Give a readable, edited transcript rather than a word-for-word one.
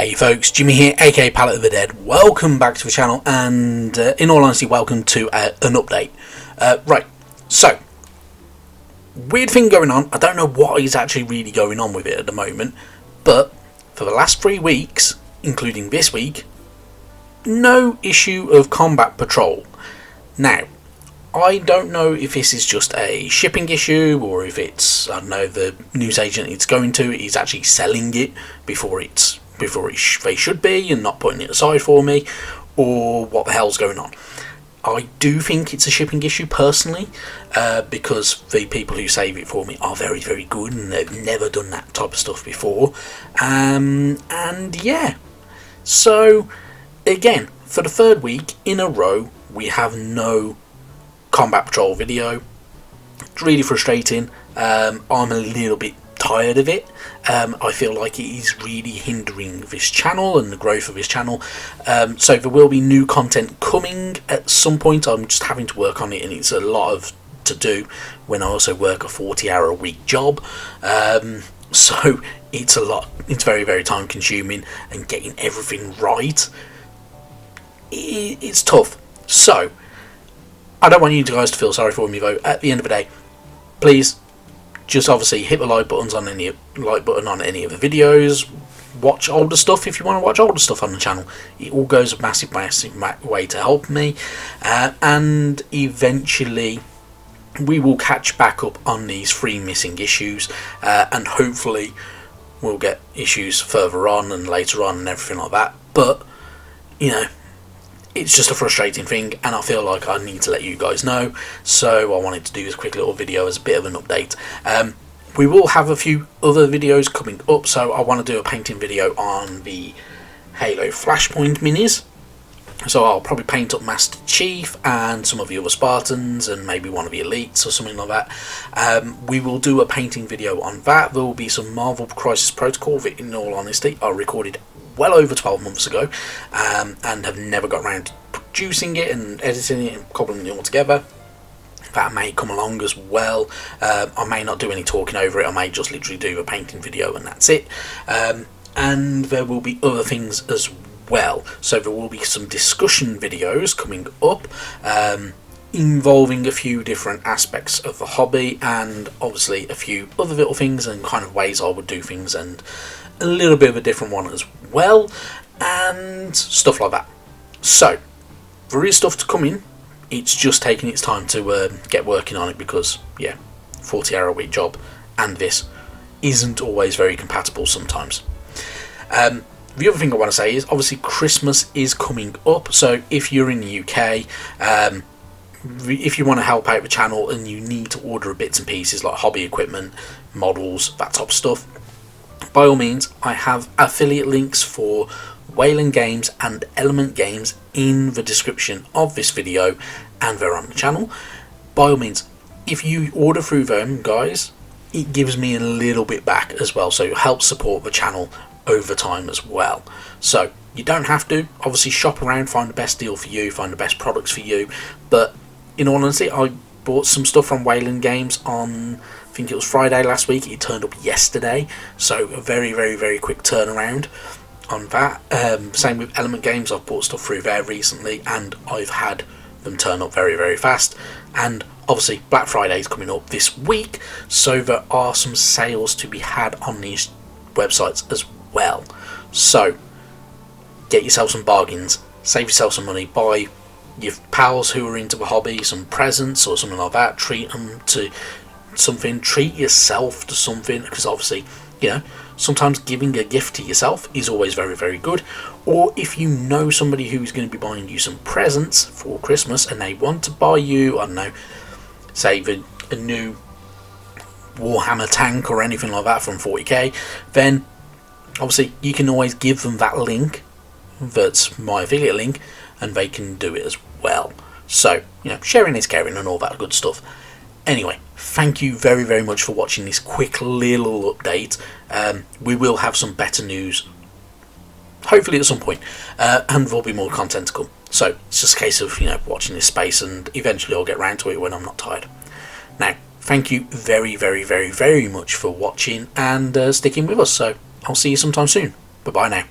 Hey folks, Jimmy here, aka Palette of the Dead. Welcome back to the channel, and in all honesty, welcome to an update. Right, so, weird thing going on. I don't know what is actually really going on with it at the moment, but for the last 3 weeks, including this week, no issue of combat patrol. Now, I don't know if this is just a shipping issue, or if it's, I don't know, the newsagent it's going to is actually selling it before they should be and not putting it aside for me, or what the hell's going on. I do think it's a shipping issue personally, because the people who save it for me are very, very good and they've never done that type of stuff before. And yeah, so again, for the third week in a row, we have no combat patrol video. It's really frustrating. I'm a little bit tired of it. I feel like it is really hindering this channel and the growth of this channel. So there will be new content coming at some point. I'm just having to work on it, and it's a lot to do when I also work a 40-hour-a-week job. So it's a lot. It's very, very time consuming, and getting everything right, it's tough. So I don't want you guys to feel sorry for me though. At the end of the day, please just obviously hit the like button on any of the videos. Watch older stuff if you want to watch older stuff on the channel. It all goes a massive way to help me, and eventually we will catch back up on these 3 missing issues, and hopefully we'll get issues further on and later on and everything like that. But you know, it's just a frustrating thing, and I feel like I need to let you guys know, so I wanted to do this quick little video as a bit of an update. We will have a few other videos coming up, so I want to do a painting video on the Halo Flashpoint minis. So I'll probably paint up Master Chief and some of the other Spartans and maybe one of the Elites or something like that. We will do a painting video on that. There will be some Marvel Crisis Protocol that, in all honesty, I recorded well over 12 months ago, and have never got around to producing it and editing it and cobbling it all together. That may come along as well. I may not do any talking over it. I may just literally do a painting video and that's it. And there will be other things as well. So there will be some discussion videos coming up, involving a few different aspects of the hobby, and obviously a few other little things and kind of ways I would do things, and a little bit of a different one as well, and stuff like that. So there is stuff to come in. It's just taking its time to get working on it, because yeah, 40-hour-a-week job and this isn't always very compatible sometimes. The other thing I want to say is obviously Christmas is coming up, so if you're in the UK, if you want to help out the channel and you need to order bits and pieces like hobby equipment, models, that type of stuff, by all means, I have affiliate links for Wayland Games and Element Games in the description of this video, and they're on the channel. By all means, if you order through them, guys, it gives me a little bit back as well, so it helps support the channel over time as well. So you don't have to, obviously, shop around, find the best deal for you, find the best products for you, but in all honesty, I bought some stuff from Wayland Games on, I think it was Friday last week. It turned up yesterday, so a very, very, very quick turnaround on that. Same with Element Games. I've bought stuff through there recently, and I've had them turn up very, very fast. And obviously Black Friday is coming up this week, so there are some sales to be had on these websites as well. So get yourself some bargains, save yourself some money, buy your pals who are into the hobby some presents or something like that, treat them to something, treat yourself to something, because obviously, you know, sometimes giving a gift to yourself is always very, very good. Or if you know somebody who's going to be buying you some presents for Christmas and they want to buy you, I don't know, say a new Warhammer tank or anything like that from 40K, then obviously you can always give them that link, that's my affiliate link, and they can do it as well. So, you know, sharing is caring and all that good stuff. Anyway, thank you very, very much for watching this quick little update. We will have some better news, hopefully at some point, and there'll be more content to come. So it's just a case of, you know, watching this space, and eventually I'll get round to it when I'm not tired. Now, thank you very, very, very, very much for watching and sticking with us. So I'll see you sometime soon. Bye bye now.